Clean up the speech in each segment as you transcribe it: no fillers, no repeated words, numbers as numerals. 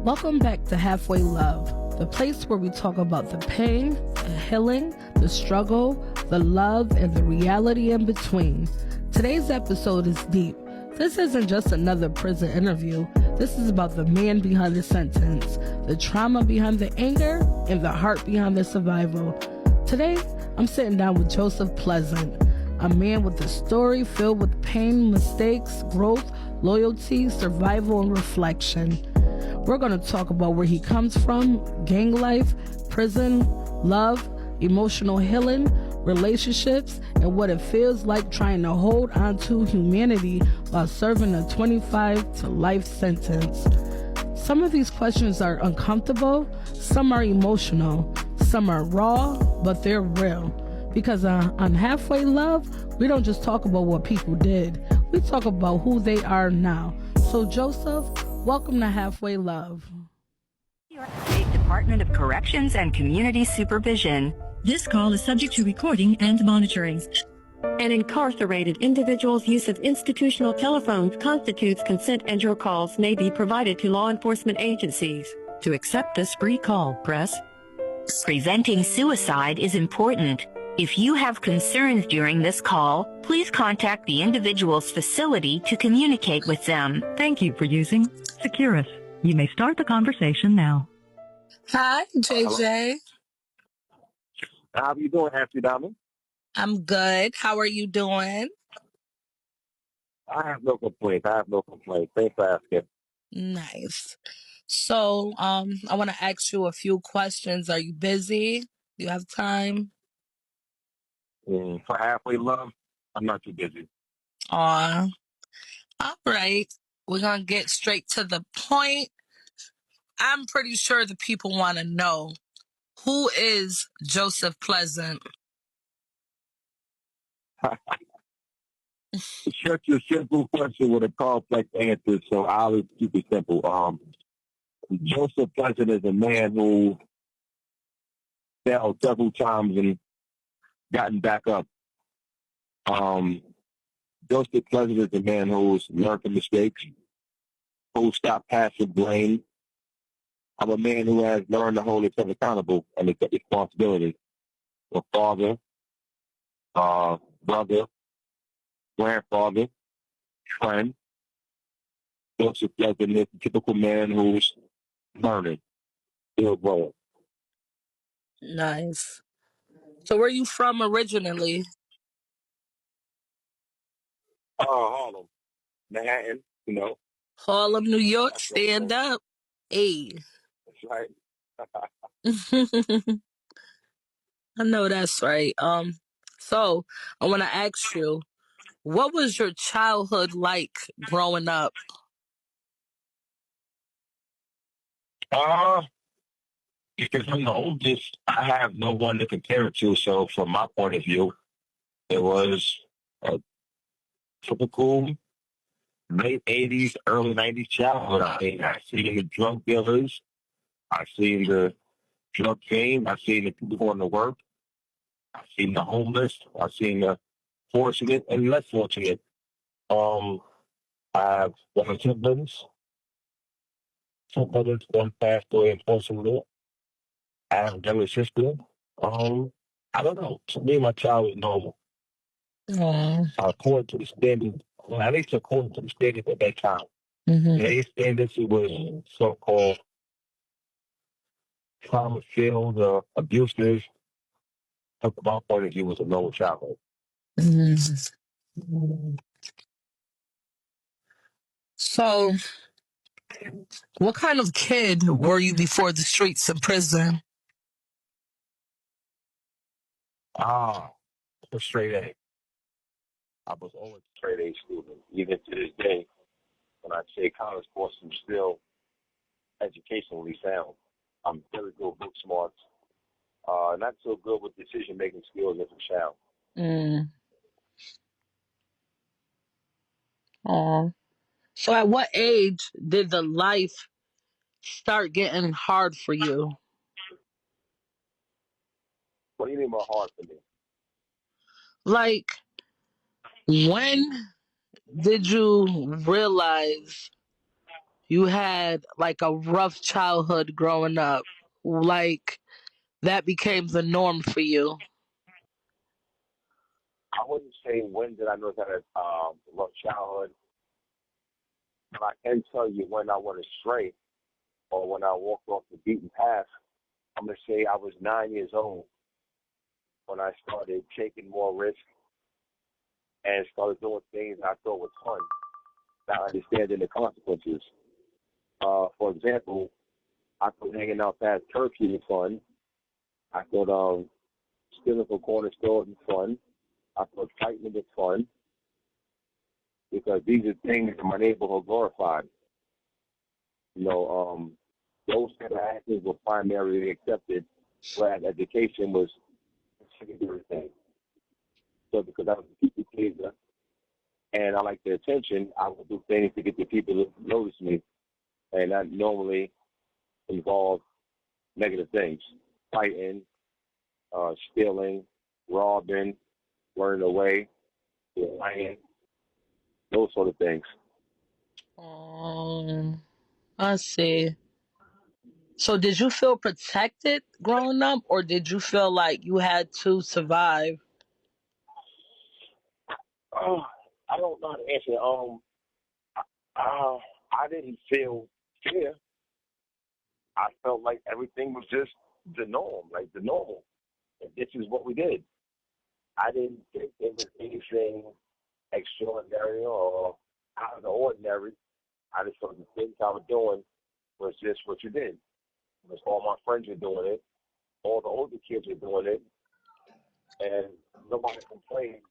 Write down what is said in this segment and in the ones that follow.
Welcome back to Halfway Love, the place where we talk about the pain, the healing, the struggle, the love, and the reality in between. Today's episode is deep. This isn't just another prison interview. This is about the man behind the sentence, the trauma behind the anger, and the heart behind the survival. Today, I'm sitting down with Joseph Pleasant, a man with a story filled with pain, mistakes, growth, loyalty, survival, and reflection. We're going to talk about where he comes from, gang life, prison, love, emotional healing, relationships, and what it feels like trying to hold on to humanity while serving a 25 to life sentence. Some of these questions are uncomfortable, some are emotional, some are raw, but they're real. Because on Halfway Love, we don't just talk about what people did, we talk about who they are now. So Joseph, welcome to Halfway Love. New York State Department of Corrections and Community Supervision. This call is subject to recording and monitoring. An incarcerated individual's use of institutional telephones constitutes consent, and your calls may be provided to law enforcement agencies. To accept this free call, press. Preventing suicide is important. If you have concerns during this call, please contact the individual's facility to communicate with them. Thank you for using Securus. You may start the conversation now. Hi, JJ. How are you doing, Ashley Diamond? I'm good. How are you doing? I have no complaints. Thanks for asking. Nice. So, I want to ask you a few questions. Are you busy? Do you have time? For Halfway Love, I'm not too busy. All right. We're going to get straight to the point. I'm pretty sure the people want to know, who is Joseph Pleasant? Such a simple question with a complex answer, so I'll keep it simple. Joseph Pleasant is a man who fell several times and gotten back up. Joseph Pleasant is a man who's learned from mistakes, who stopped passing blame. I'm a man who has learned to hold himself accountable and accept responsibility. A father, brother, grandfather, friend. Joseph Pleasant is a typical man who's learning, still growing. Nice. So where are you from originally? Harlem, Manhattan, Harlem, New York. That's Stand up. Hey. right. I know that's right. So I want to ask you, what was your childhood like growing up? Because I'm the oldest, I have no one to compare it to. So from my point of view, it was a typical late 80s, early 90s childhood. I seen the drug dealers, I seen the drug game, I seen the people going to work, I seen the homeless, I seen the fortunate and less fortunate. I have one siblings, two brothers, one passed away unfortunately. I have a younger sister. I don't know. To me, my child was normal. Oh. According to the standards, well, at least according to the standards at that time. Mm-hmm. These standards, it was so-called trauma-filled, abusive. From my point of view, was a normal childhood. Mm-hmm. So, what kind of kid were you before the streets and prison? A straight A. I was always a straight A student. Even to this day, when I say college course, I'm still educationally sound. I'm very good with book smarts. Not so good with decision-making skills as a child. Oh. So at what age did the life start getting hard for you? What do you mean by hard for me? Like, when did you realize you had like a rough childhood growing up, like that became the norm for you? I wouldn't say when did I know that rough childhood, but I can tell you when I went astray or when I walked off the beaten path. I'm gonna say I was 9 years old when I started taking more risks and started doing things I thought was fun, not understanding the consequences. For example, I thought hanging out past curfew was fun. I thought stealing from corner stores was fun. I thought fighting was fun because these are things that my neighborhood glorified. You know, those kind of actions were primarily accepted, whereas education was a secondary thing. So because I was a people pleaser and I like the attention, I would do things to get the people to notice me, and that normally involved negative things: fighting, stealing, robbing, running away, lying, those sort of things. Um, I see. So did you feel protected growing up, or did you feel like you had to survive? Oh, I don't know how to answer. I didn't feel fear. I felt like everything was just the norm, like the normal. And this is what we did. I didn't think it was anything extraordinary or out of the ordinary. I just thought the things I was doing was just what you did. Because all my friends were doing it, all the older kids were doing it, and nobody complained.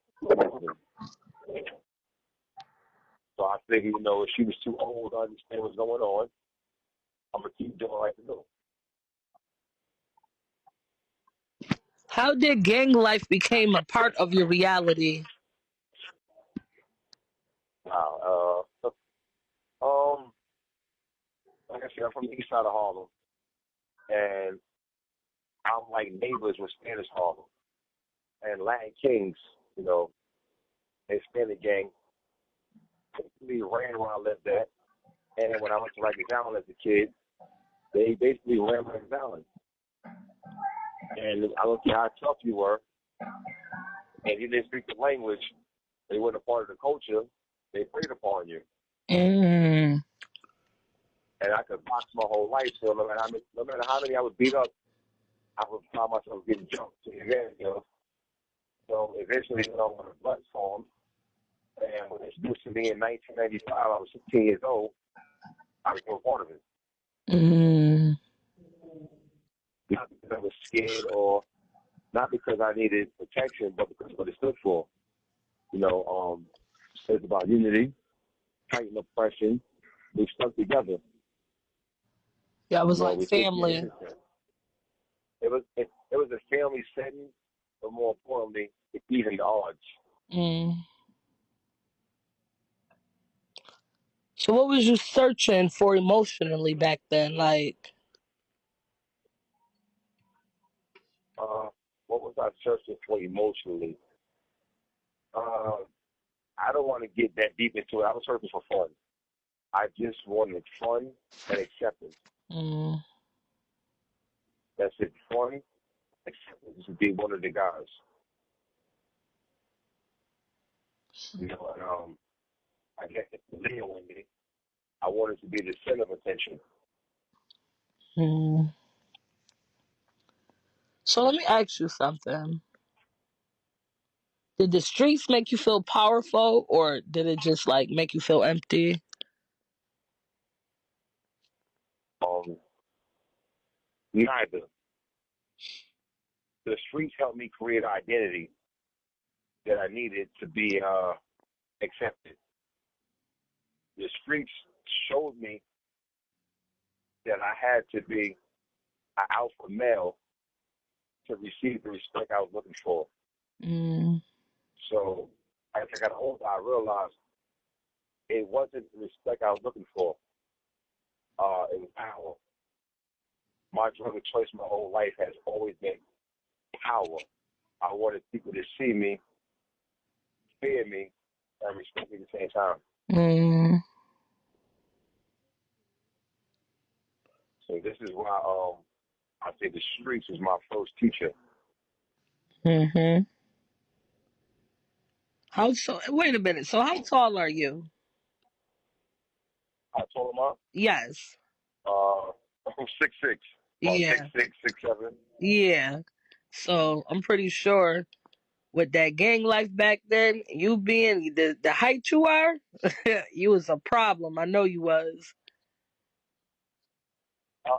So I figured, if she was too old to understand what's going on, I'm gonna keep doing like I do. How did gang life become a part of your reality? Wow. Like I said, I'm from the east side of Harlem, and I'm like neighbors with Spanish Harlem and Latin Kings. You know, they Hispanic gang basically ran where I lived at, and when I went to Rikers Island as a kid, they basically ran Rikers Island. And I don't care how tough you were, and you didn't speak the language, they weren't a part of the culture. They preyed upon you, Mm. and I could box my whole life. So no matter how many I would beat up, I would find myself getting jumped to the end. So eventually, when a blood formed, and when it was introduced to me in 1995, I was 16 years old. I became a part of it. Mm. Not because I was scared or not because I needed protection, but because of what it stood for. It's about unity, fighting oppression. We stuck together. Yeah, it was like We took care of family. it. It was a family setting, but more importantly, it evened the odds. Mm. So what was you searching for emotionally back then? Like, Uh, what was I searching for emotionally? Uh, I don't want to get that deep into it. I was searching for fun. I just wanted fun and acceptance. mm, That's it. Fun, acceptance to be one of the guys. And, I guess it's Leo in me. I wanted to be the center of attention. mm. So let me ask you something. Did the streets make you feel powerful, or did it just like make you feel empty? Um, Neither. The streets helped me create an identity that I needed to be accepted. The streets showed me that I had to be an alpha male to receive the respect I was looking for. Mm. So as I got older, I realized it wasn't the respect I was looking for. It was power. My drug of choice my whole life has always been power. I wanted people to see me, fear me, and respect me at the same time. Mm. So this is why I say the streets was my first teacher. Mm-hmm. How so? Wait a minute. So how tall are you? I told him up. Yes. I'm 6'6", about six Yeah. six, 6'7". Yeah. So I'm pretty sure with that gang life back then, you being the height you are, you was a problem. I know you was. Uh,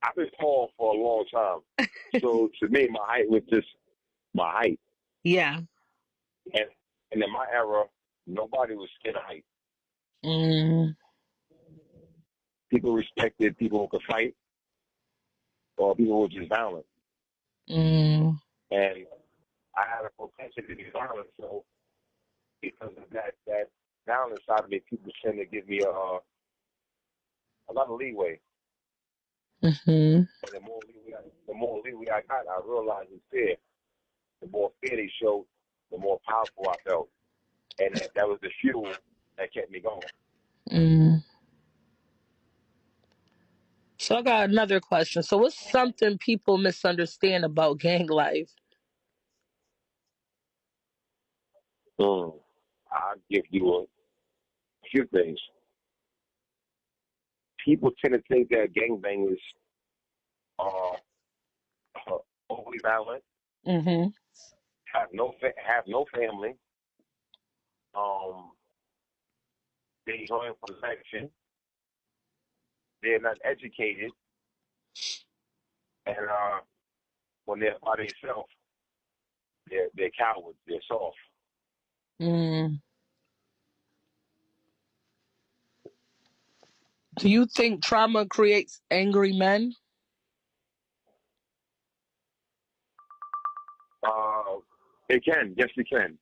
I've been tall for a long time, so to me, my height was just my height. Yeah. And and in my era, nobody was scared of height. Mm, People respected people who could fight, or people who were just violent. mm, And I had a propensity to be violent, so because of that violent side of me, people tend to give me a lot of leeway. mm-hmm. And the more leeway I got, I realized it's fear. The more fear they showed, the more powerful I felt, and that was the fuel that kept me going. Mm. So I got another question. So what's something people misunderstand about gang life? Mm. I'll give you a few things. People tend to think that gangbangers are overly violent, Mm-hmm. have no family, um, they join possession, they're not educated, and when they're by themselves, they're cowards, they're soft. Mm. Do you think trauma creates angry men? Uh, it can, yes, it can.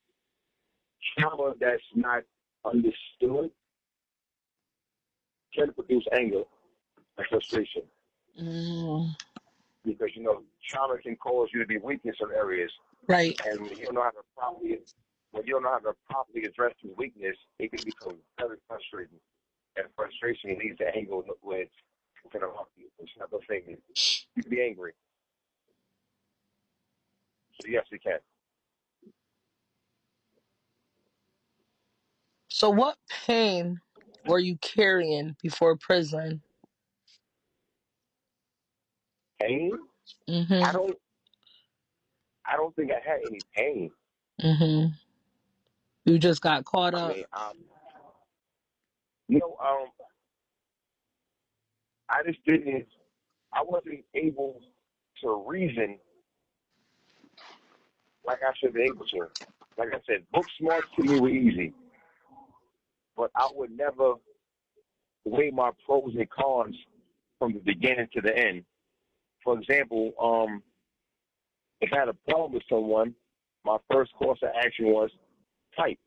Trauma that's not understood can produce anger and frustration Mm. because trauma can cause you to be weak in some areas, Right. and when you don't know how to properly address your weakness, it can become very frustrating. And frustration leads to anger, where it's going to harm you. It's not the thing. You can be angry. So yes, it can. So what pain were you carrying before prison? Pain? I Mm-hmm. don't. I don't think I had any pain. Mm-hmm. You just got caught I up. mean, you know, I just didn't. I wasn't able to reason like I should be able to. Like I said, book smarts to me were easy, but I would never weigh my pros and cons from the beginning to the end. For example, if I had a problem with someone, my first course of action was fight.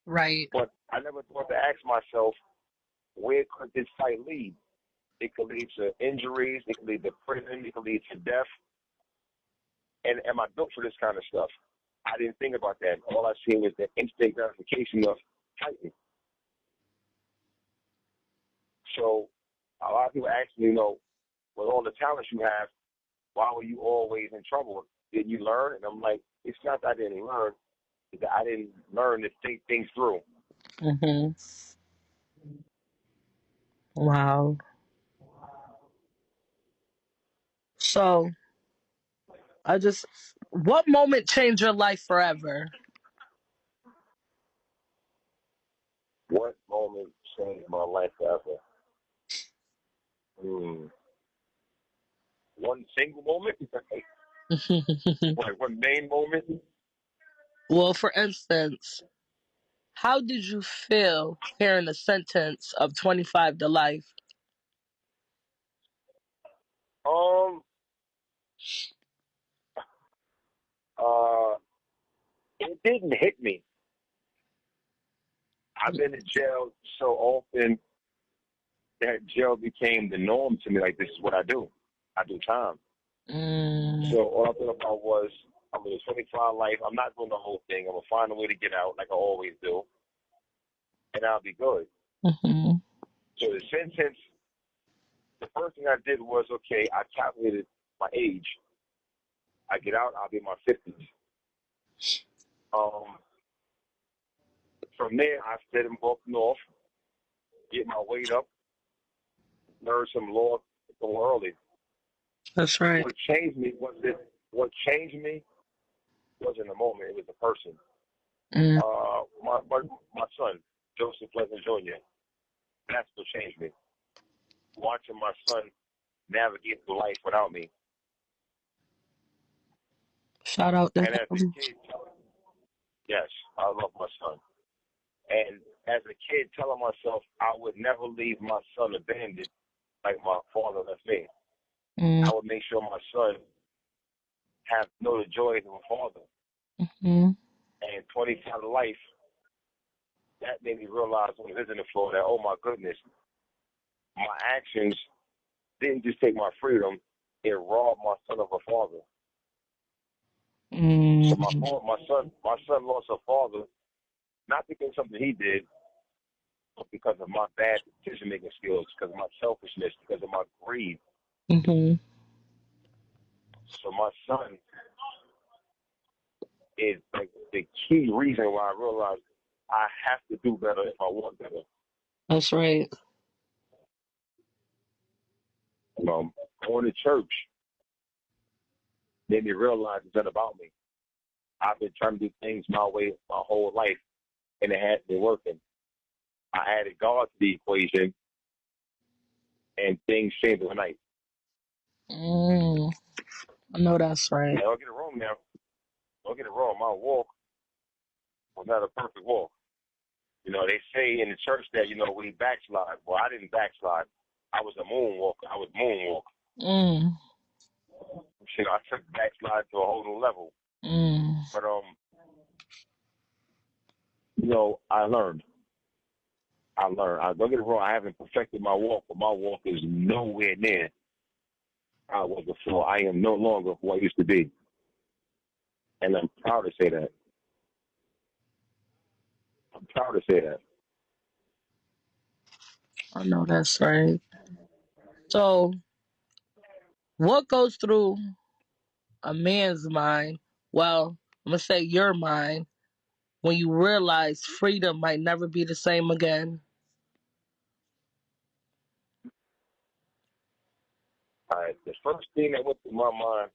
Right. But I never thought to ask myself, where could this fight lead? It could lead to injuries, it could lead to prison, it could lead to death. And am I built for this kind of stuff? I didn't think about that. All I seen was the instant gratification of fighting. So a lot of people ask me, with all the talents you have, why were you always in trouble? Did you learn? And I'm like, it's not that I didn't learn, it's that I didn't learn to think things through. Mm-hmm. Wow. So what moment changed your life forever? What moment changed my life forever? Hmm. One single moment? Like one main moment? Well, for instance, how did you feel hearing the sentence of 25 to life? Um, uh, it didn't hit me. I've been in jail so often that jail became the norm to me. Like, this is what I do. I do time. Mm, So all I thought about was, I'm in a 25 life. I'm not doing the whole thing. I'm going to find a way to get out like I always do, and I'll be good. hmm So the sentence the first thing I did was, okay, I calculated my age. I get out, I'll be in my 50s. From there, I stayed in up north, get my weight up, learn some law go early. That's right. What changed me wasn't the moment, it was the person. Mm. My son, Joseph Pleasant Jr., that's what changed me. Watching my son navigate through life without me. Shout out to And as a him. kid, yes, I love my son. And as a kid, telling myself I would never leave my son abandoned like my father left me. Mm. I would make sure my son know the joys of a father. Mm-hmm. And 20 times of life, that made me realize when visiting Florida that, oh my goodness, my actions didn't just take my freedom, it robbed my son of a father. Mm. So my son lost a father, not because of something he did, but because of my bad decision making skills, because of my selfishness, because of my greed. Mm-hmm. So my son is like the key reason why I realized I have to do better if I want better. That's right. Going to church made me realize it's not about me. I've been trying to do things my way my whole life, and it hasn't been working. I added God to the equation, and things changed overnight. Mm. I know that's right. Now, don't get it wrong now. Don't get it wrong. My walk was not a perfect walk. They say in the church that, we backslide. Well, I didn't backslide. I was a moonwalker. I was moonwalk. Mm. I took backslide to a whole new level. Mm. But, I learned. Don't get it wrong. I haven't perfected my walk, but my walk is nowhere near I was before. I am no longer who I used to be. And I'm proud to say that. I know that's right. So, what goes through a man's mind? Well, I'm gonna say your mind when you realize freedom might never be the same again. All right. The first thing that went through my mind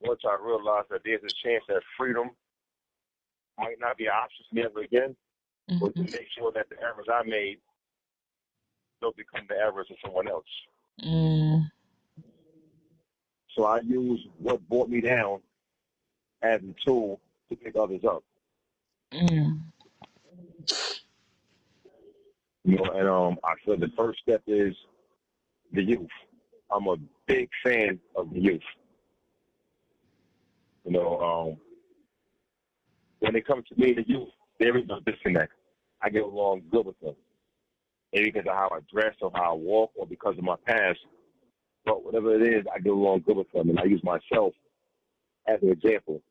once I realized that there's a chance that freedom might not be an option for me ever again was to Mm-hmm. make sure that the errors I made don't become the errors of someone else. Mm. So I use what brought me down as a tool to pick others up. Mm. And I feel the first step is the youth. I'm a big fan of the youth. When it comes to me, the youth, there is no disconnect. I get along good with them. Maybe because of how I dress or how I walk or because of my past. But whatever it is, I get along good with them. And I use myself as an example.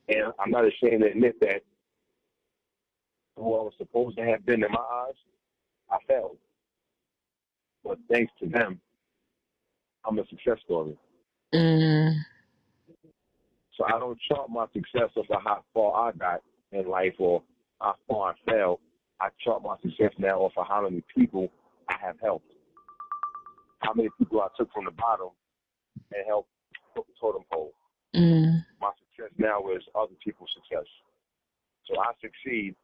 And I'm not ashamed to admit that who I was supposed to have been in my eyes, I failed. But thanks to them, I'm a success story. Mm. So I don't chart my success off of how far I got in life or how far I failed. I chart my success now off of how many people I have helped. How many people I took from the bottom and helped put the totem pole. Mm. My success now is other people's success. So I succeed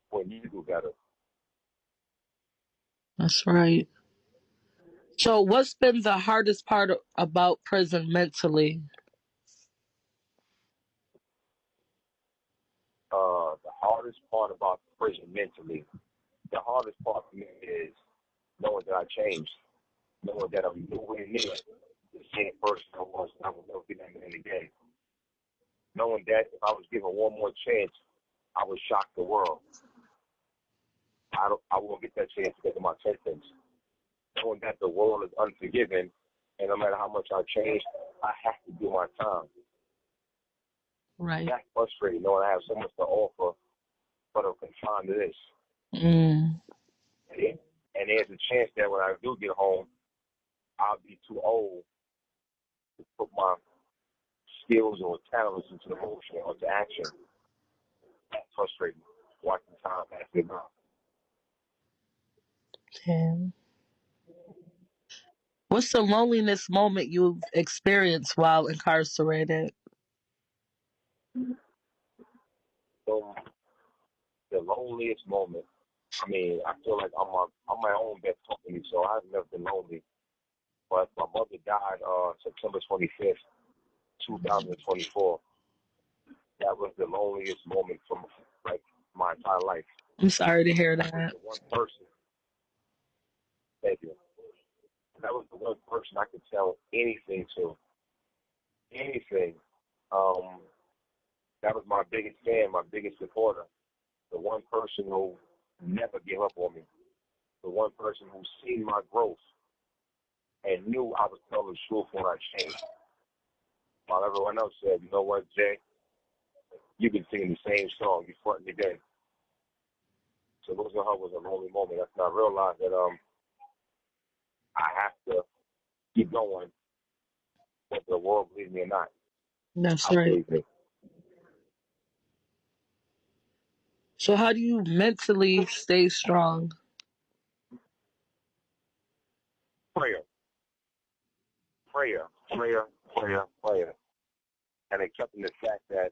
when you do better. That's right. So, what's been the hardest part about prison mentally? The hardest part about prison mentally, the hardest part for me is knowing that I changed, knowing that I'm nowhere near the same person I was when I was never be that man again. Knowing that if I was given one more chance, I would shock the world. I won't get that chance because of my sentence. Knowing that the world is unforgiving, and no matter how much I change, I have to do my time. Right. That's frustrating, knowing I have so much to offer, but I'm confined to this. Mm. And And there's a chance that when I do get home, I'll be too old to put my skills or talents into motion or to action. That's frustrating. Watching time pass me by. Okay. What's the loneliness moment you've experienced while incarcerated? So the loneliest moment. I mean, I feel like I'm my own best company, so I've never been lonely. But my mother died September 25th, 2024. That was the loneliest moment from like my entire life. I'm sorry to hear That was that. the one person. Thank you. That was the one person I could tell anything to. Anything. Um, that was my biggest fan, my biggest supporter. The one person who never gave up on me. The one person who seen my growth and knew I was telling the truth when I changed. While everyone else said, you know what, Jay, you've been singing the same song. You're fronting again. So losing her was a lonely moment. That's when I realized that I have to keep going, whether the world believes me or not. That's I right. believe me. So, how do you mentally stay strong? Prayer, prayer, prayer, prayer, prayer. And accepting the fact that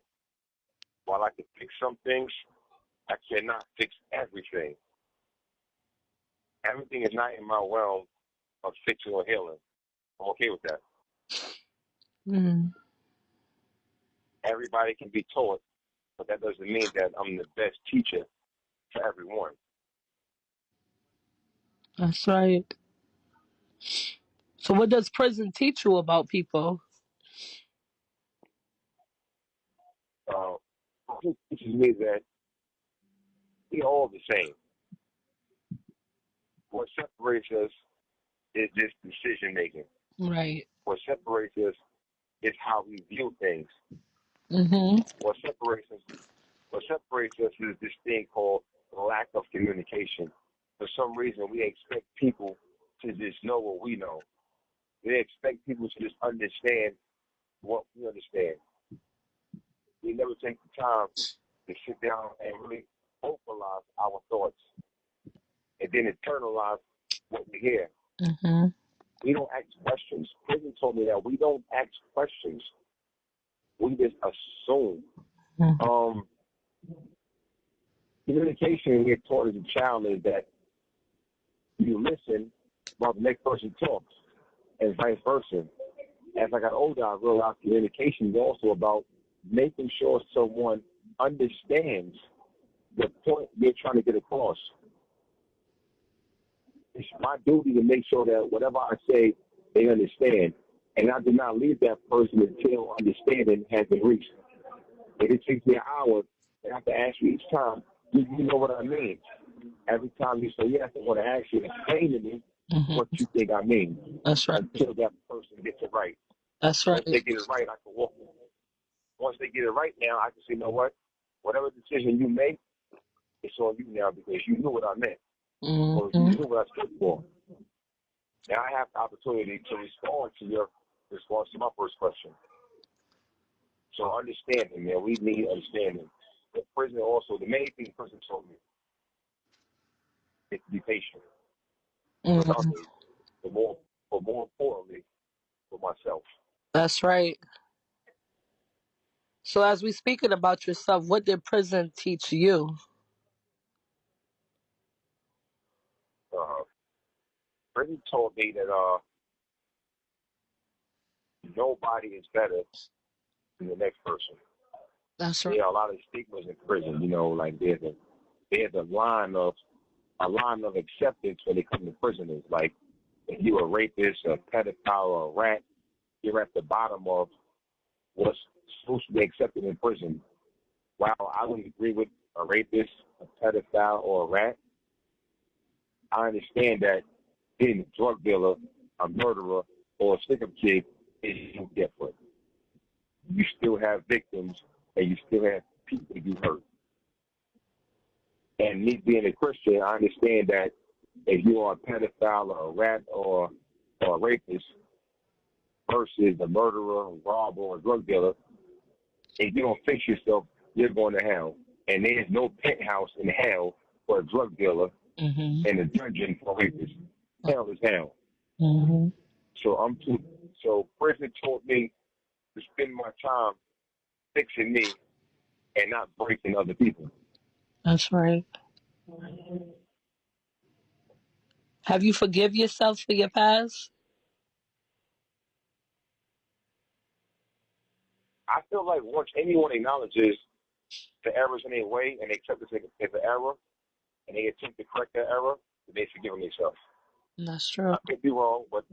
while I can fix some things, I cannot fix everything. Everything is not in my realm of fixing or healing. I'm okay with that. Mm, Everybody can be taught, but that doesn't mean that I'm the best teacher for everyone. that's right. So, what does prison teach you about people? It teaches me that we're all the same. What separates us is this decision making. Right. What separates us is how we view things. Mm-hmm. What separates us is this thing called lack of communication. For some reason, we expect people to just know what we know. We expect people to just understand what we understand. We never take the time to sit down and really vocalize our thoughts and then internalize what we hear. Mm-hmm. We don't ask questions. Prison told me that we don't ask questions. We just assume. Mm-hmm. Communication we're taught as a child is that you listen while the next person talks, and vice versa. As I got older, I realized communication is also about making sure someone understands the point you're trying to get across. It's my duty to make sure that whatever I say, they understand. And I do not leave that person until understanding has been reached. If it takes me an hour, I have to ask you each time, do you know what I mean? Every time you say yes, I want to ask you, explain to me Mm-hmm. what you think I mean That's right. until that person gets it right. That's Once right. they get it right, I can walk. Once they get it right now, I can say, you know what? Whatever decision you make, it's on you now because you knew what I meant. Or you Mm-hmm. knew what I stood for. Now I have the opportunity to respond to your response to my first question. So understanding, man, we need understanding. The prison also, the main thing prison told me is to be patient with Mm-hmm. others, but more importantly, with myself. That's right. So, as we speaking about yourself, what did prison teach you? Uh, Prison told me that nobody is better than the next person. That's right. There are a lot of stigmas in prison. You know, like there's a line of acceptance when it comes to prisoners. Like if you're a rapist, a pedophile, or a rat, you're at the bottom of what's supposed to be accepted in prison. While I wouldn't agree with a rapist, a pedophile, or a rat, I understand that being a drug dealer, a murderer, or a stick-up kid is different. You still have victims, and you still have people you hurt. And me being a Christian, I understand that if you are a pedophile or a rat or a rapist versus a murderer, robber, or drug dealer, if you don't fix yourself, you're going to hell. And there's no penthouse in hell for a drug dealer Mm-hmm. and a dungeon for a rapist. Hell is hell. Mm-hmm. So prison taught me to spend my time fixing me and not breaking other people. That's right. Have you forgive yourself for your past? I feel like once anyone acknowledges the errors in their way and they accept it as an error and they attempt to correct that error, they forgive themselves. That's true. I could be wrong, but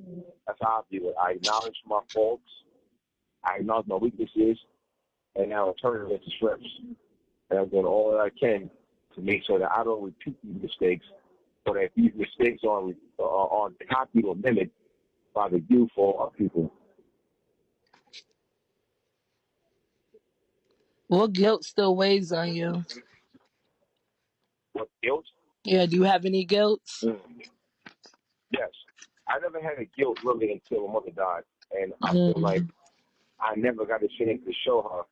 that's how I view it. I acknowledge my faults, I acknowledge my weaknesses, and now I turn it into strengths. And I'm doing all that I can to make sure that I don't repeat these mistakes, or that these mistakes are copied or mimicked by the youth or other people. What guilt still weighs on you? What guilt? Yeah, do you have any guilts? Yes. I never had a guilt really until my mother died. And I feel like Mm. I never got a chance to show her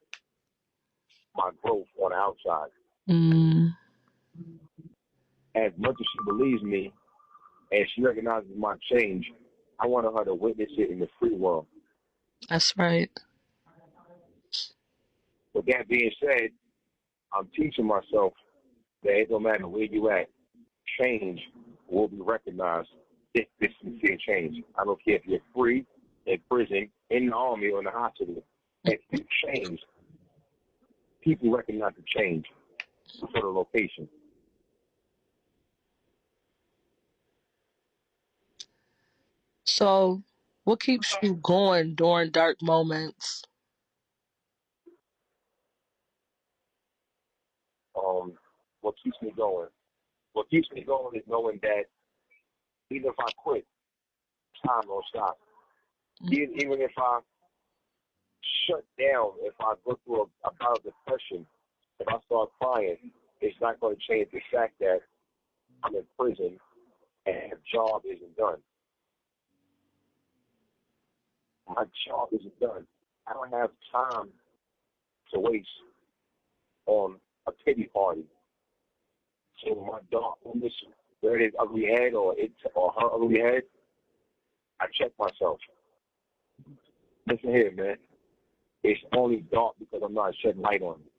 my growth on the outside. Mm. As much as she believes me and she recognizes my change, I wanted her to witness it in the free world. That's right. With that being said, I'm teaching myself that it don't matter where you at, change will be recognized if this sincere change. I don't care if you're free, in prison, in the army, or in the hospital. If you change, people recognize the change for the location. So, what keeps you going during dark moments? What keeps me going? What keeps me going is knowing that even if I quit, time won't stop. Even if I shut down, if I go through a bout of depression, if I start crying, it's not going to change the fact that I'm in prison and the job isn't done. My job isn't done. I don't have time to waste on a pity party. So when my dog this where his ugly head or her ugly head, I check myself. Listen here, man. It's only dark because I'm not shedding light on it.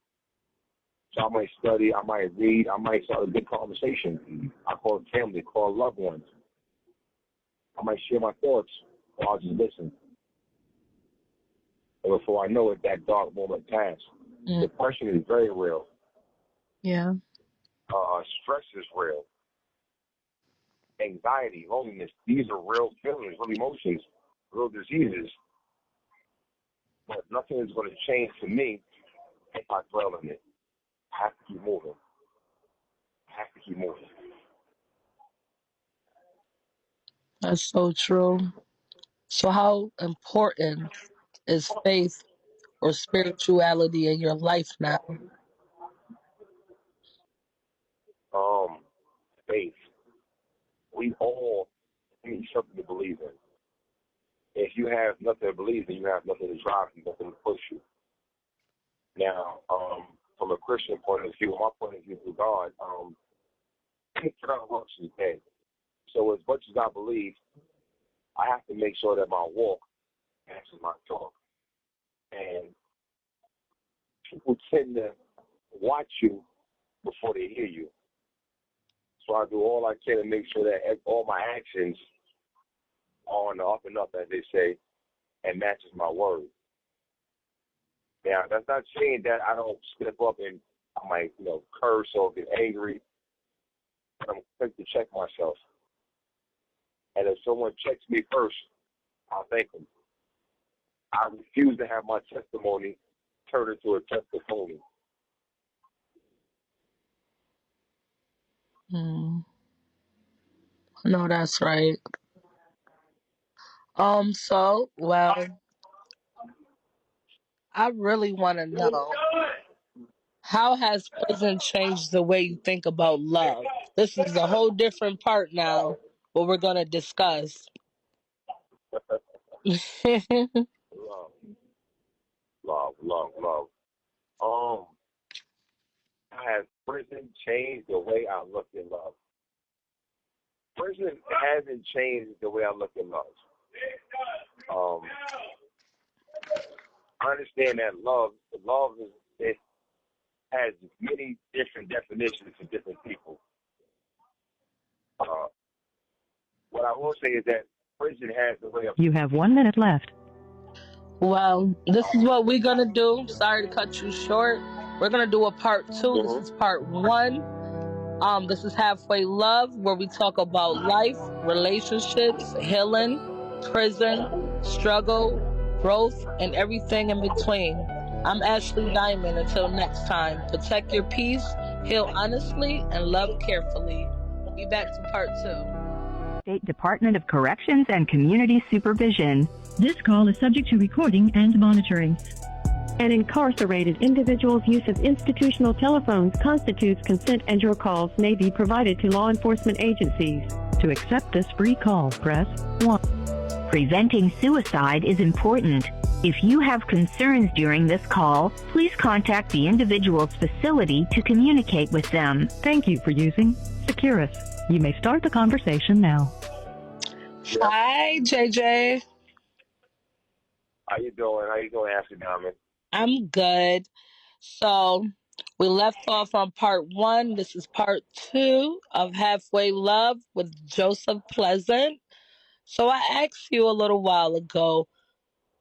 So I might study, I might read, I might start a good conversation. I call family, call loved ones. I might share my thoughts, or I'll just listen. And before I know it, that dark moment passed. Depression is very real. Yeah. Stress is real. Anxiety, loneliness, these are real feelings, real emotions, real diseases. But nothing is going to change for me if I dwell in it. I have to keep moving. I have to keep moving. That's so true. So, how important is faith or spirituality in your life now? Faith. We all need something to believe in. If you have nothing to believe in, you have nothing to drive you, nothing to push you. Now, from a Christian point of view, my point of view through God, God works is dead. So as much as I believe, I have to make sure that my walk matches my talk. And people tend to watch you before they hear you. So I do all I can to make sure that all my actions are on the up and up, as they say, and matches my word. Now, that's not saying that I don't slip up and I might, curse or get angry. But I'm quick to check myself. And if someone checks me first, I'll thank them. I refuse to have my testimony turn into a testimony. No, that's right. Well, I really want to know, how has prison changed the way you think about love? This is a whole different part now, what we're going to discuss. Love, love. Um, has prison changed the way I look at love? Prison hasn't changed the way I look at love. Um, I understand that love is, it has many different definitions for different people. Uh, what I will say is that prison has the way of. You have 1 minute left. Well, this is what we're going to do. Sorry to cut you short. We're going to do a part 2. This is part 1. This is Halfway Love, where we talk about life, relationships, healing, prison, struggle, growth, and everything in between. I'm Ashley Diamond. Until next time, protect your peace, heal honestly, and love carefully. Be back to part 2. State Department of Corrections and Community Supervision. This call is subject to recording and monitoring. An incarcerated individual's use of institutional telephones constitutes consent, and your calls may be provided to law enforcement agencies. To accept this free call, press 1. Preventing suicide is important. If you have concerns during this call, please contact the individual's facility to communicate with them. Thank you for using Securus. You may start the conversation now. Hi, JJ. How you doing? Ashley Diamond? I'm good. So we left off on part 1. This is part 2 of Halfway Love with Joseph Pleasant. So I asked you a little while ago,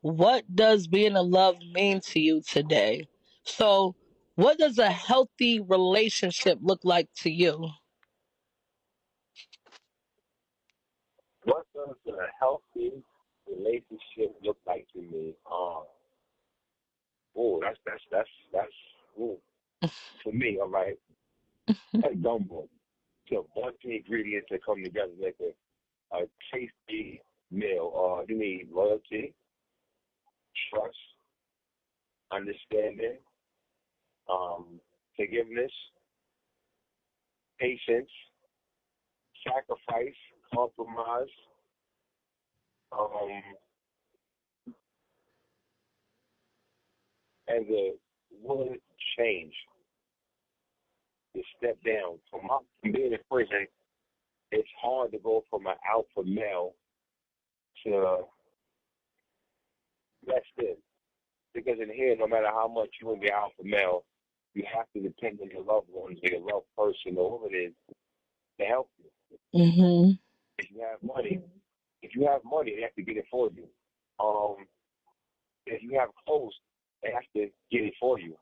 what does being in love mean to you today? So what does a healthy relationship look like to you? What does a healthy relationship look like to me? That's ooh. For me, all right. Like gumbo. So a bunch of ingredients that come together to make a tasty meal. You need loyalty, trust, understanding, forgiveness, patience, sacrifice, compromise, and the willingness to change, to step down. From being in prison, it's hard to go from an alpha male to less than. Because in here, no matter how much you want to be alpha male, you have to depend on your loved ones or your loved person or whoever it is to help you. Mm-hmm. If you have money, they have to get it for you. If you have clothes, they have to get it for you.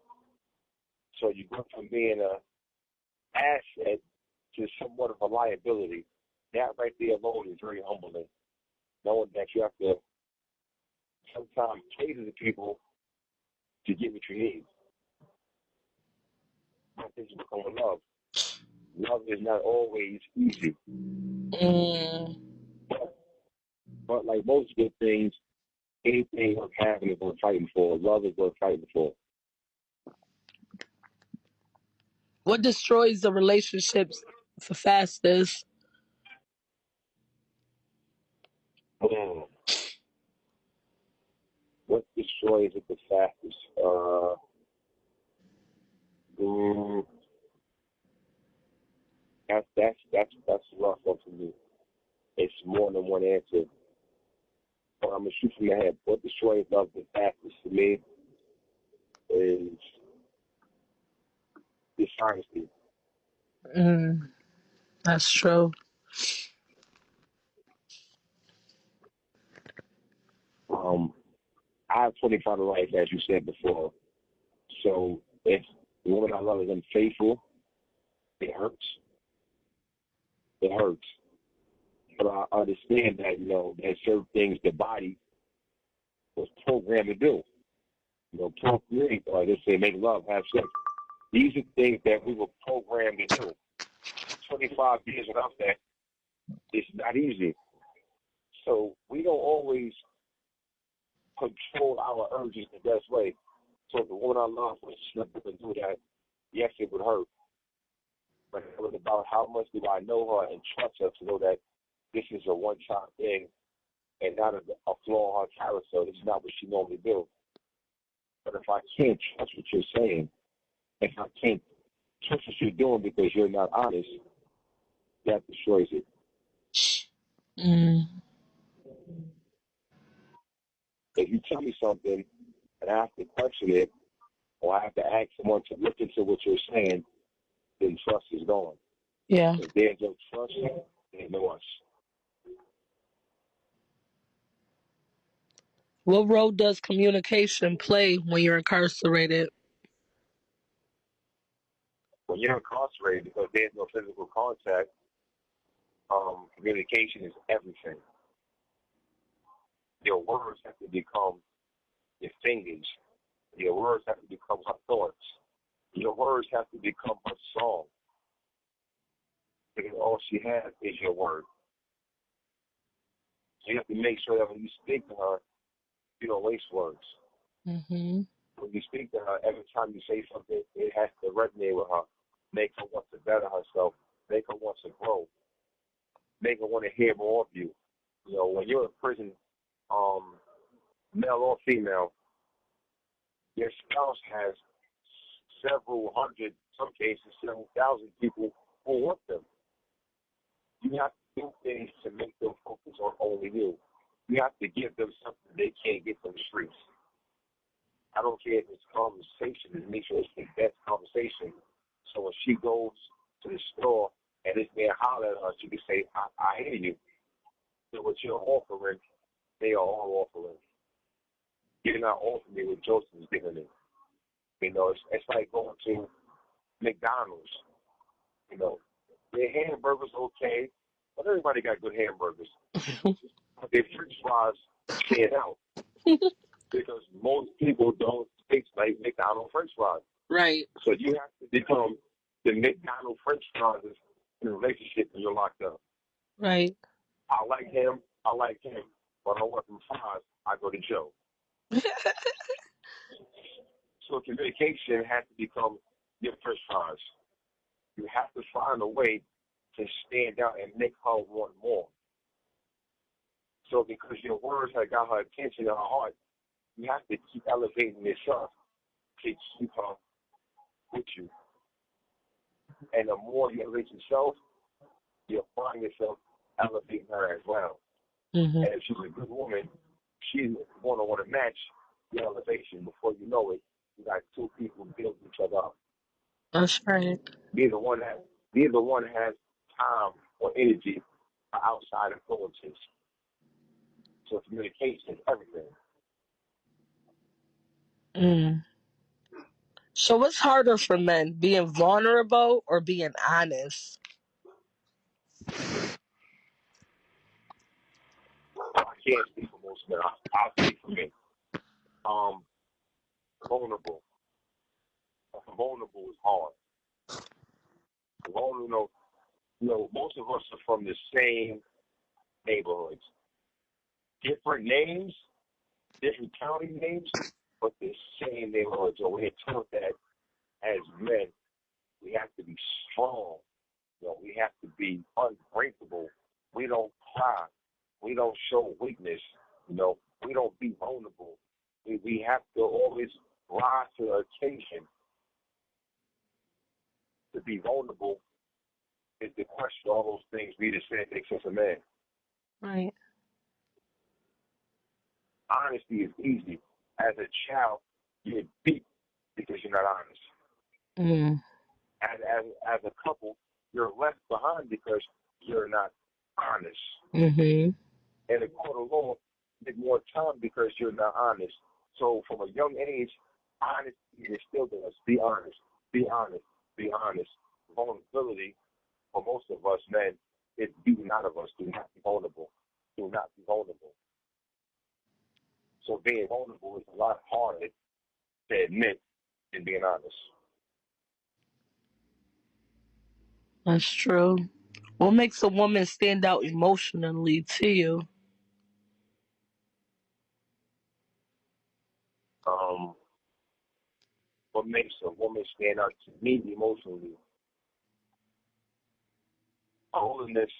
So you go from being an asset to somewhat of a liability. That right there alone is very humbling. Knowing that you have to sometimes cater to people to get what you need. I think it's becoming love. Love is not always easy. But like most good things, anything worth having is worth fighting for. Love is worth fighting for. What destroys the relationships the fastest? What destroys it the fastest? That's a rough one for me. It's more than one answer. But I'm gonna shoot from the head. What destroys love the fastest for me is dishonesty. That's true. I have 25 to life, as you said before. So if the woman I love is unfaithful, it hurts. It hurts. But I understand that, there's certain things the body was programmed to do. Procreate, or they say make love, have sex. These are things that we were programmed to do. 25 years without that, it's not easy. So we don't always control our urges the best way. So if the woman I love was to slip up and do that, yes, it would hurt. But it was about how much do I know her and trust her to know that this is a one-time thing and not a flaw in her character. This is not what she normally do. But if I can't trust what you're saying, if I can't trust what you're doing because you're not honest, that destroys it. Mm. If you tell me something and I have to question it, or I have to ask someone to look into what you're saying, then trust is gone. Yeah. If there's no trust, there's no us. What role does communication play when you're incarcerated? When you're incarcerated, because there's no physical contact, communication is everything. Your words have to become your fingers. Your words have to become her thoughts. Your words have to become her song. Because all she has is your word. So you have to make sure that when you speak to her, you don't waste words. Mm-hmm. When you speak to her, every time you say something, it has to resonate with her. Make her want to better herself. Make her want to grow. Make her want to hear more of you. You know, when you're in prison, male or female, your spouse has several hundred, some cases several thousand people who want them. You have to do things to make them focus on only you. You have to give them something they can't get from the streets. I don't care if it's conversation, just make sure it's the best conversation. So when she goes to the store and this man holler at her, she can say, I hear you. So what you're offering, they are all offering. You're not offering me what Joseph is giving me. You know, it's like going to McDonald's. You know, their hamburgers okay, but everybody got good hamburgers. But their French fries stand out because most people don't taste like McDonald's French fries. Right. So you have to become the McDonald's French fries in a relationship when you're locked up. Right. I like him, but I want some fries, I go to Joe. So communication has to become your French fries. You have to find a way to stand out and make her want more. So because your words have got her attention and her heart, you have to keep elevating yourself to keep her with you. And the more you elevate yourself, you'll find yourself elevating her as well. Mm-hmm. And if she's a good woman, she's going to want to match your elevation. Before you know it, you got two people building each other up. That's right. Neither one has time or energy for outside influences. So communication is everything. Mm. So what's harder for men, being vulnerable or being honest? I can't speak for most men. I'll speak for me. Um, vulnerable. Vulnerable is hard. Vulnerable, most of us are from the same neighborhoods. Different names, different county names, but the same neighborhoods. So we're taught that as men, we have to be strong. We have to be unbreakable. We don't cry. We don't show weakness. We don't be vulnerable. We have to always rise to the occasion. To be vulnerable is to question all those things we just said makes us a man. Right. Honesty is easy. As a child, you're beat because you're not honest. Mm. As a couple, you're left behind because you're not honest. Mm-hmm. And the court of law, you get more time because you're not honest. So from a young age, honesty is instilled in us. Be honest. Be honest. Be honest. Vulnerability for most of us men is beaten out of us. Do not be vulnerable. Do not be vulnerable. So being vulnerable is a lot harder to admit than being honest. That's true. What makes a woman stand out emotionally to you? Um, what makes a woman stand out to me emotionally holiness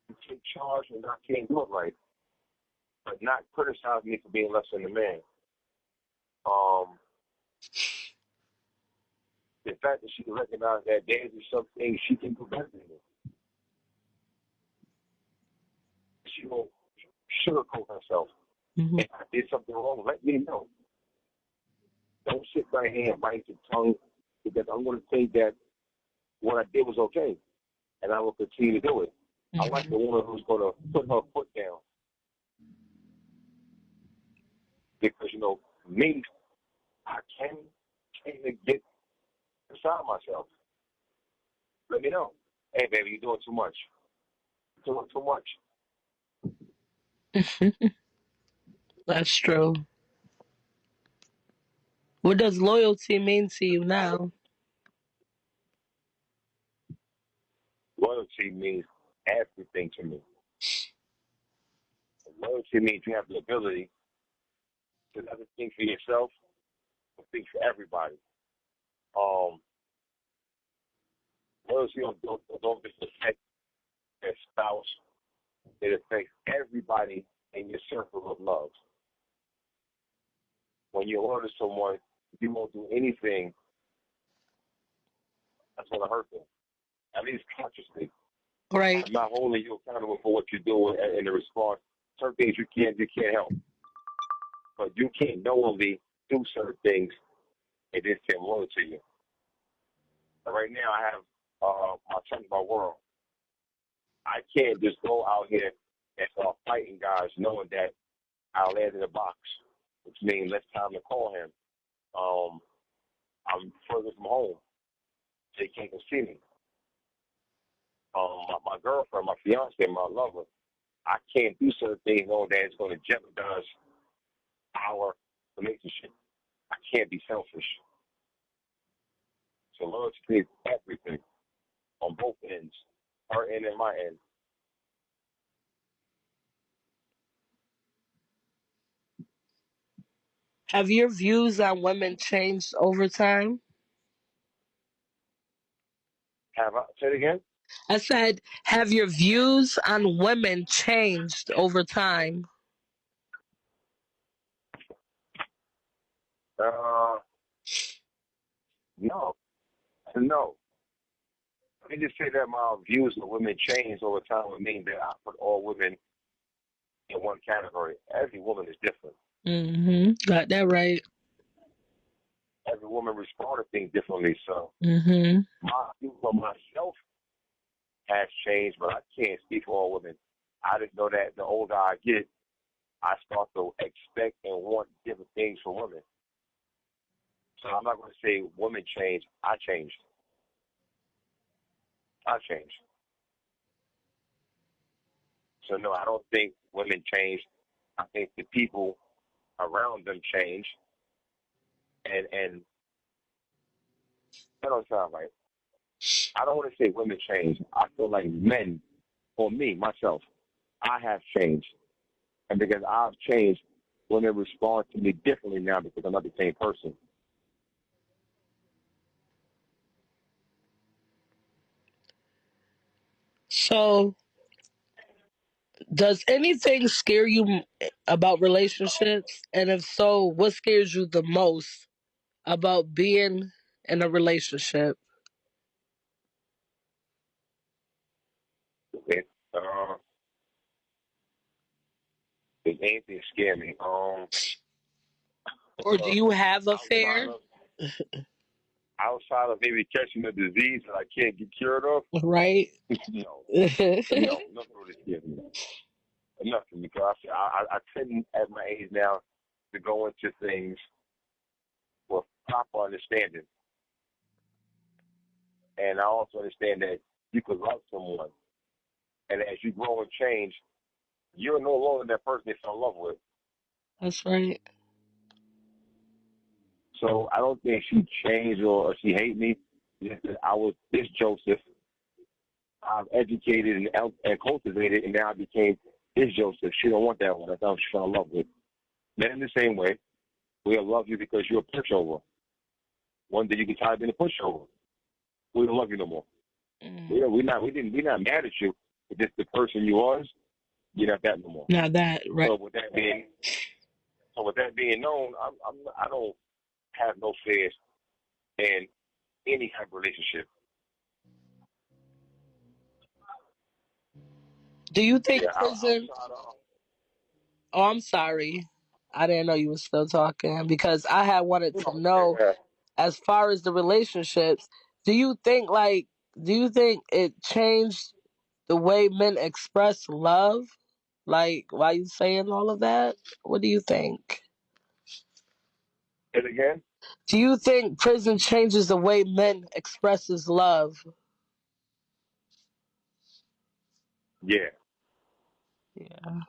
to take charge when I can't do it right, but not criticize me for being less than a man. The fact that she can recognize that there's some things she can do better than me. She won't sugarcoat herself. Mm-hmm. If I did something wrong, let me know. Don't sit right here and bite your tongue, because I'm going to think that what I did was okay, and I will continue to do it. Mm-hmm. I like the woman who's going to put her foot down. Because, me, I can get beside myself. Let me know. Hey, baby, you're doing too much. You're doing too much. That's true. What does loyalty mean to you now? Loyalty means everything to me. Loyalty means you have the ability to not just think for yourself, but think for everybody. Loyalty don't just affect their spouse. It affects everybody in your circle of love. When you're loyal to someone, you won't do anything that's going to hurt them, at least consciously. Right. I'm not holding you accountable for what you do in the response. Certain things you can't help. But you can't knowingly do certain things and then say I'm loyal to you. But right now I have my son, my world. I can't just go out here and start fighting guys knowing that I'll land in a box, which means less time to call him. I'm further from home. They can't go see me. My girlfriend, my fiance, my lover, I can't do certain things knowing that it's going to jeopardize our relationship. I can't be selfish. So loyalty is everything on both ends, her end and my end. Have your views on women changed over time? Have I said it again? I said, have your views on women changed over time? No. No. Let me just say that my views of women changed over time would mean that I put all women in one category. Every woman is different. Mm-hmm. Got that right. Every woman responds to things differently. So Mm-hmm. my view for myself has changed, but I can't speak for all women. I just know that the older I get, I start to expect and want different things from women. So I'm not going to say women changed. I changed. I changed. So no, I don't think women changed. I think the people around them changed. And that don't sound right. I don't want to say women changed. I feel like men, or me, myself, I have changed. And because I've changed, women respond to me differently now because I'm not the same person. So, does anything scare you about relationships? And if so, what scares you the most about being in a relationship? It, if anything scare me, Or do you have a outside fear? of outside of maybe catching a disease that I can't get cured of, Right? no, nothing really scares me. Nothing, because I tend at my age now to go into things with proper understanding. And I also understand that you could love someone, and as you grow and change, you're no longer that person they fell in love with. That's right. So I don't think she changed or she hate me. It's that I was this Joseph. I've educated and cultivated, and now I became this Joseph. She don't want that one. That's how she fell in love with. Men in the same way, we'll love you because you're a pushover. One day you can tie in a pushover. We don't love you no more. We're not mad at you. It's just the person you was. You're not that no more. Now that right. So with that being known, I don't have no fears in any type of relationship. Do you think Yeah, prison? Oh, I'm sorry. I didn't know you were still talking because I had wanted to know, yeah. as far as the relationships, do you think it changed the way men express love? Like, why you saying all of that? What do you think? And again, Do you think prison changes the way men expresses love? yeah, Yeah.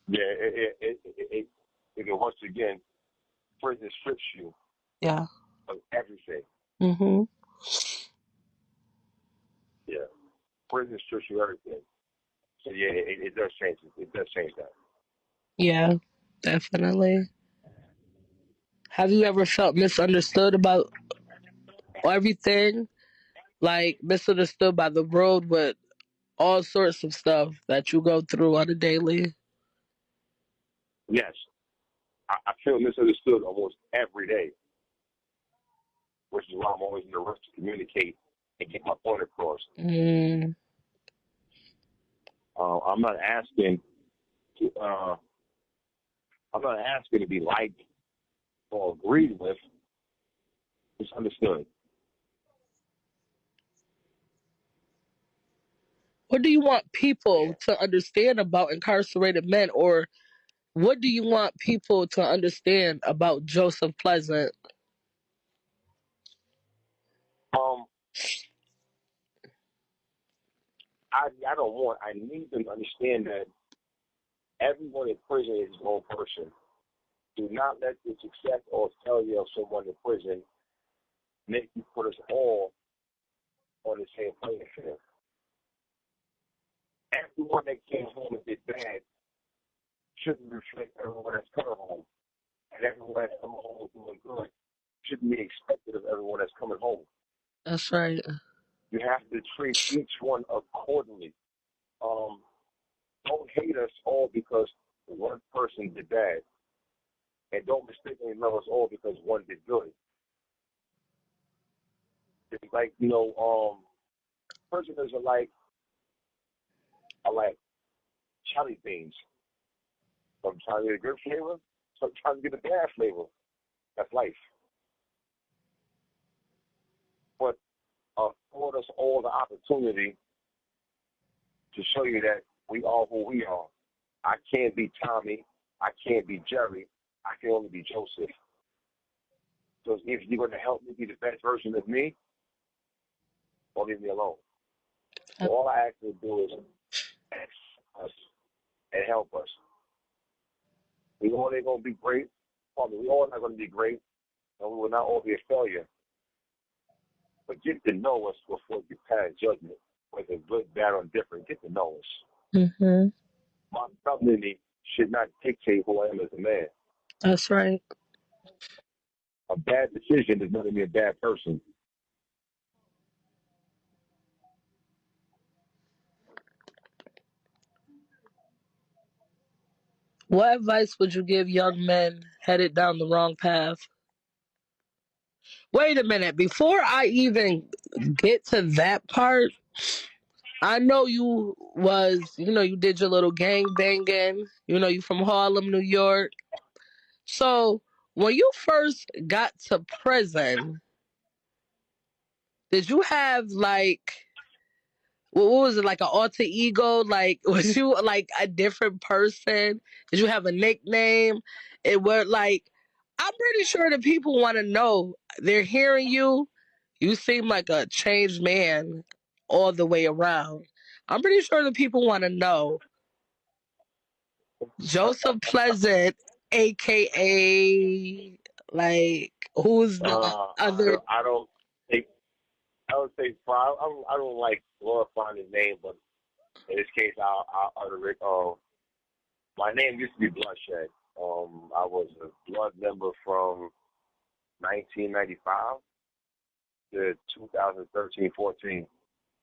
yeah. It once again, prison strips you Yeah. of everything. Mhm. Yeah, prison strips you of everything. So yeah, it does change. It does change that. Yeah. Definitely. Have you ever felt misunderstood about everything? Like misunderstood by the world with all sorts of stuff that you go through on a daily? Yes, I feel misunderstood almost every day, which is why I'm always in the rush to communicate and get my point across. Mm, I'm not asking to. I'm not asking to be liked or agreed with. It's understood. what do you want people to understand about incarcerated men, or what do you want people to understand about Joseph Pleasant? Um, I don't want. I need them to understand that everyone in prison is his own person. Do not let the success or failure of someone in prison make you put us all on the same playing field. Everyone that came home and did bad shouldn't reflect everyone that's coming home. And everyone that's coming home doing good shouldn't be expected of everyone that's coming home. That's right. You have to treat each one accordingly. Um, don't hate us all because one person did bad. And don't mistakenly love us all because one did good. It's like, prisoners are like jelly beans. Sometimes you get a good flavor, sometimes you get a bad flavor. That's life. But afford us all the opportunity to show you that we are who we are. I can't be Tommy. I can't be Jerry. I can only be Joseph. So if you're going to help me be the best version of me, don't leave me alone. So all I ask you to do is accept us and help us. We all ain't going to be great. We all not going to be great, and we will not all be a failure. But get to know us before you pass judgment, whether good, bad, or different. Get to know us. Mhm. My community should not dictate who I am as a man. That's right. A bad decision does not make me a bad person. What advice would you give young men headed down the wrong path? Wait a minute. Before I even get to that part, I know you did your little gang banging. You from Harlem, New York. So when you first got to prison, did you have like what was it, like an alter ego? Like was you like a different person? Did you have a nickname? It were like I'm pretty sure the people want to know. They're hearing you. You seem like a changed man all the way around. I'm pretty sure the people want to know. Joseph Pleasant, aka like who's the other? I don't take. I don't take pride. I don't like glorifying his name, but in this case, I'll utter it. My name used to be Bloodshed. I was a blood member from 1995 to 2013-14.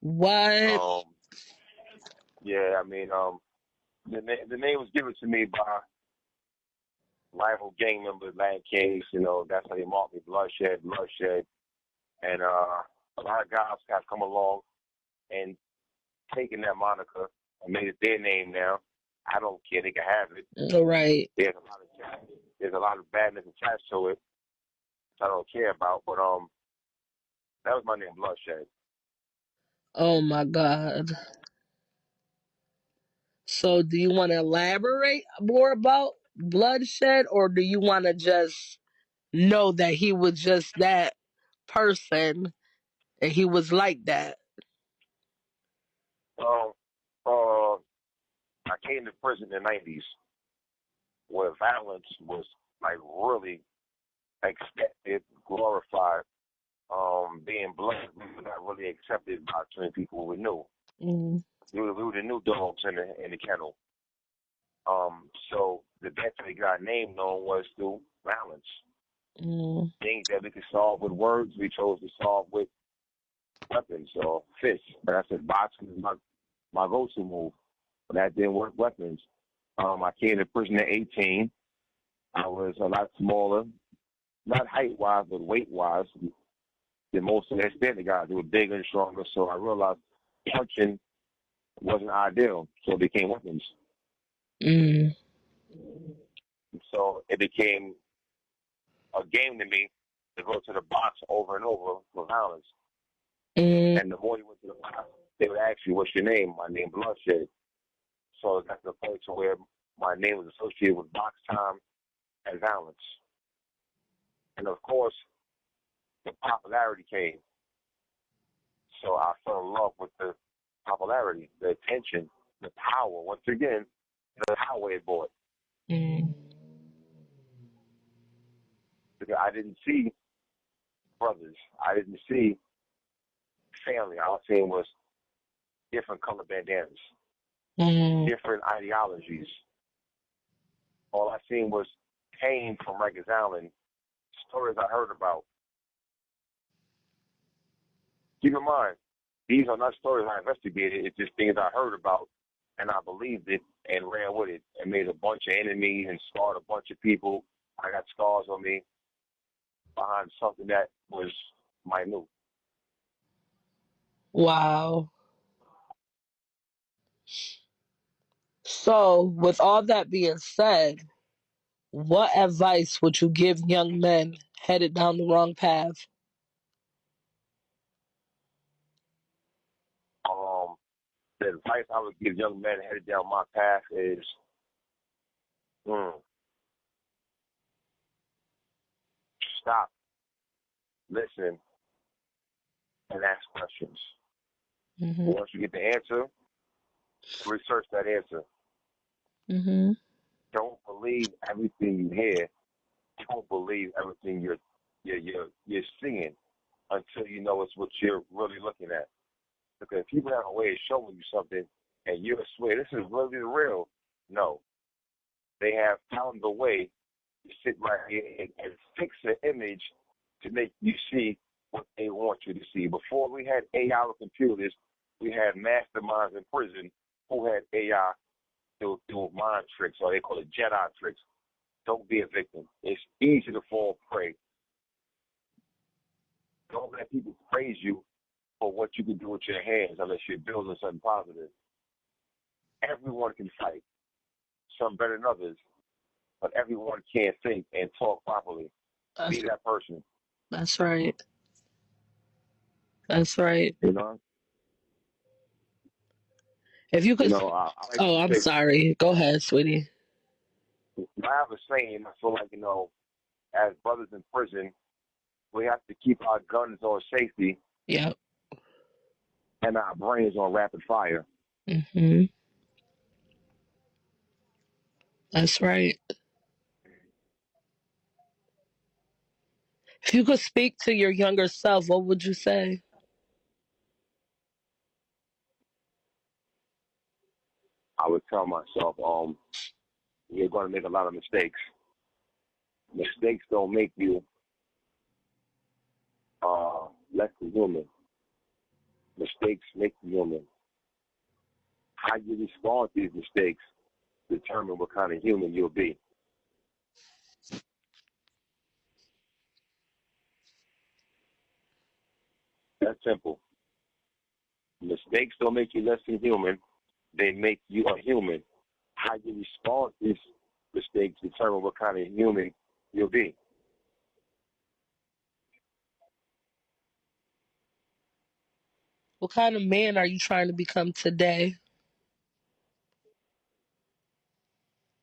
What? Yeah, I mean, the name was given to me by rival gang members, Land Kings. You know, that's how they marked me. Bloodshed, bloodshed, and a lot of guys have come along and taken that moniker and made it their name now. I don't care; they can have it. All right. There's a lot of badness attached to it. I don't care about, but that was my name, Bloodshed. Oh my God. So, do you want to elaborate more about bloodshed, or do you want to just know that he was just that person and he was like that? Um, I came to prison in the '90s where violence was like really expected, glorified. Being blood, we were not really accepted by too many people we knew. Mm, We were the new dogs in the kennel. So the best way we got named known was through violence. mm, Things that we could solve with words, we chose to solve with weapons or fists. But I said boxing is my go-to move. But that didn't work weapons. I came to prison at 18. I was a lot smaller, not height-wise, but weight-wise. Than most of the Hispanic guys. They were bigger and stronger. So I realized punching wasn't ideal. So it became weapons. mm, So it became a game to me to go to the box over and over for violence. mm, And the more you went to the box, they would ask you, "What's your name?" My name, Bloodshed. So it got to the point to where my name was associated with box time and violence. And of course, the popularity came. So I fell in love with the popularity, the attention, the power. Once again, the power it brought. mm. Because I didn't see brothers. I didn't see family. All I seen was different color bandanas, Mm, different ideologies. All I seen was pain from Rikers Island, stories I heard about. Keep in mind, these are not stories I investigated. It's just things I heard about, and I believed it and ran with it and made a bunch of enemies and scarred a bunch of people. I got scars on me behind something that was minute. wow. So, with all that being said, what advice would you give young men headed down the wrong path? Um, the advice I would give young men headed down my path is mm, stop, listen, and ask questions. Mm-hmm. Once you get the answer, research that answer. Mm-hmm. Don't believe everything you hear. Don't believe everything you're seeing until you know it's what you're really looking at. Because people have a way of showing you something, and you swear this is really real. No, they have found a way to sit right here and fix an image to make you see what they want you to see. Before we had AI computers, we had masterminds in prison who had AI do mind tricks, or they call it Jedi tricks. Don't be a victim. It's easy to fall prey. Don't let people praise you for what you can do with your hands unless you're building something positive. Everyone can fight, some better than others, but everyone can't think and talk properly. That's Be that person. that's right. That's right. You know. If you You could, know. I like oh, to I'm say. sorry. Go ahead, sweetie. I have a saying. I feel like as brothers in prison, we have to keep our guns on safety Yep. and our brains on rapid fire. Mm-hmm. That's right. If you could speak to your younger self, what would you say? I would tell myself, you're going to make a lot of mistakes. Mistakes don't make you less than human. Mistakes make you human. How you respond to these mistakes determine what kind of human you'll be. That's simple. Mistakes don't make you less than human. They make you a human. How you respond to these mistakes determine what kind of human you'll be. What kind of man are you trying to become today?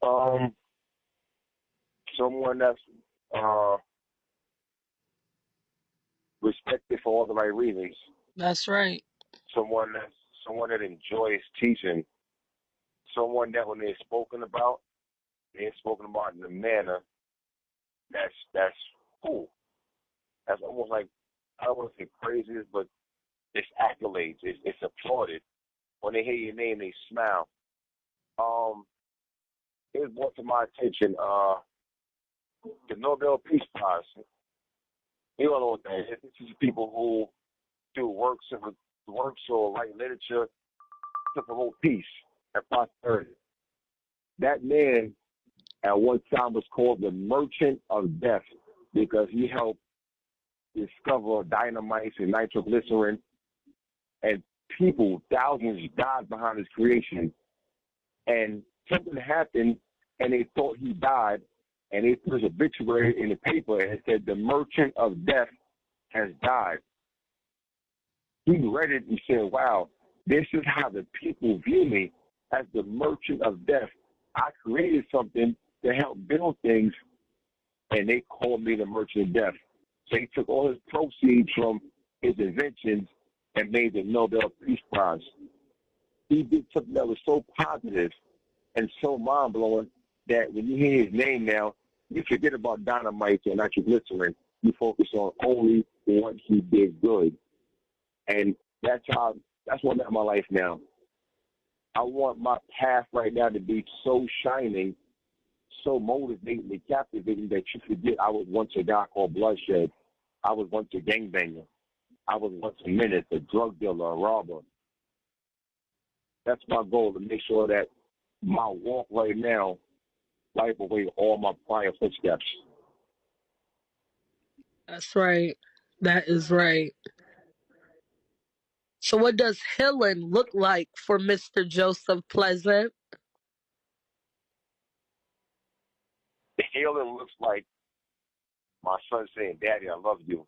Um, Someone that's uh, respected for all the right reasons. That's right. Someone that's someone that enjoys teaching. Someone that when they're spoken about in a manner that's cool. That's almost like, I don't want to say praises, but it's accolades. It's applauded. When they hear your name, they smile. Um, it was brought to my attention the Nobel Peace Prize. You don't know what that is. This is people who do works or write literature to promote peace and prosperity. That man at one time was called the Merchant of Death because he helped discover dynamite and nitroglycerin, and people, thousands, died behind his creation. And something happened, and they thought he died, and they put his obituary in the paper, and it said, "The Merchant of Death has died." He read it and said, "Wow, this is how the people view me, as the Merchant of Death. I created something to help build things, and they called me the Merchant of Death." So he took all his proceeds from his inventions and made the Nobel Peace Prize. He did something that was so positive and so mind-blowing that when you hear his name now, you forget about dynamite and nitroglycerin. You focus on only what he did good. And that's what I'm at in my life now. I want my path right now to be so shining, so motivating and captivating that you forget I was once a guy called Bloodshed. I was once a gangbanger. I was once a menace, a drug dealer, a robber. That's my goal, to make sure that my walk right now wipe away all my prior footsteps. That's right. That is right. So, what does healing look like for Mr. Joseph Pleasant? The healing looks like my son saying, "Daddy, I love you."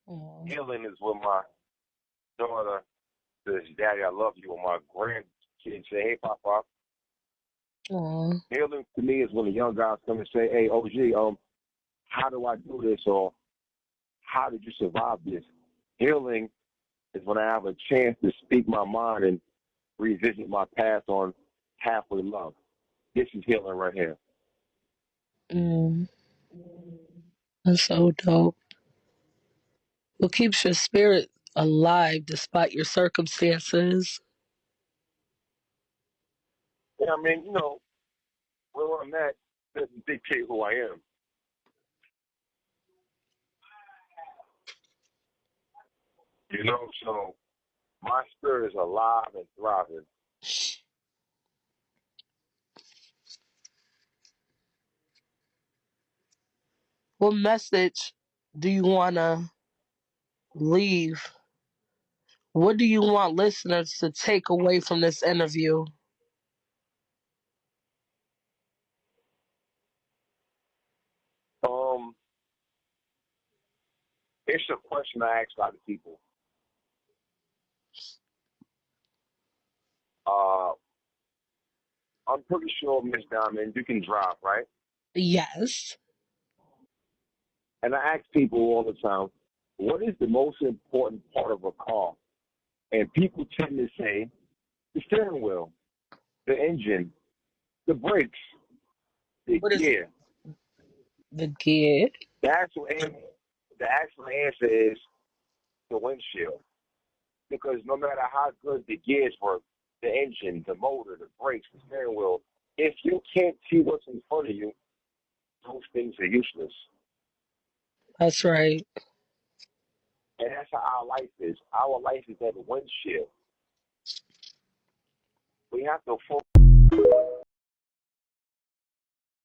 Aw. Healing is when my daughter says, "Daddy, I love you," and my grandkids say, "Hey, Papa." Aw. Healing to me is when the young guys come and say, "Hey, OG, how do I do this?" or "How did you survive this?" Healing is when I have a chance to speak my mind and revisit my past on halfway love. This is healing right here. Mm, that's so dope. What keeps your spirit alive despite your circumstances? Yeah, I mean, where I'm at doesn't dictate who I am. So my spirit is alive and thriving. What message do you want to leave? What do you want listeners to take away from this interview? Um, it's a question I ask a lot of people. Uh, I'm pretty sure, Miss Diamond, you can drive, right? Yes. And I ask people all the time, what is the most important part of a car? And people tend to say the steering wheel, the engine, the brakes, the What is gear. the gear? The actual answer, the actual answer is the windshield. Because no matter how good the gears work, the engine, the motor, the brakes, the steering wheel, if you can't see what's in front of you, those things are useless. That's right. And that's how our life is. Our life is that windshield. We have to focus.